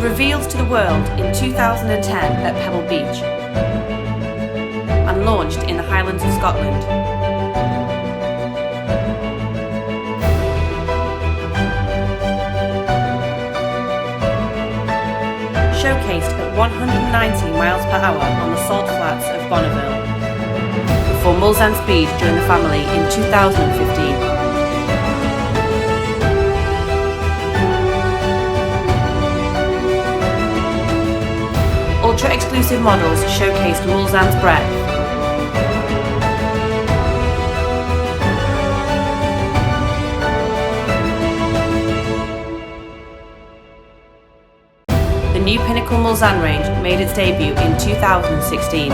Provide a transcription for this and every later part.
revealed to the world in 2010 at Pebble Beach and launched in the Highlands of Scotland. Showcased at 190 miles per hour on the salt flats of Bonneville, before Mulsanne speed joined the family in 2015. Ultra-exclusive models showcased Mulsanne's breadth. The new Pinnacle Mulsanne range made its debut in 2016.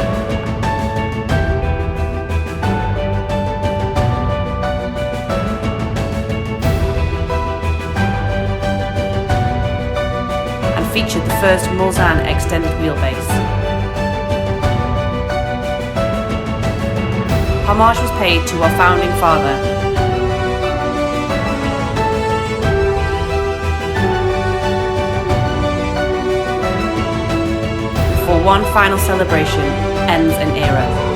Featured the first Mulsanne extended wheelbase. Homage was paid to our founding father. For one final celebration ends an era.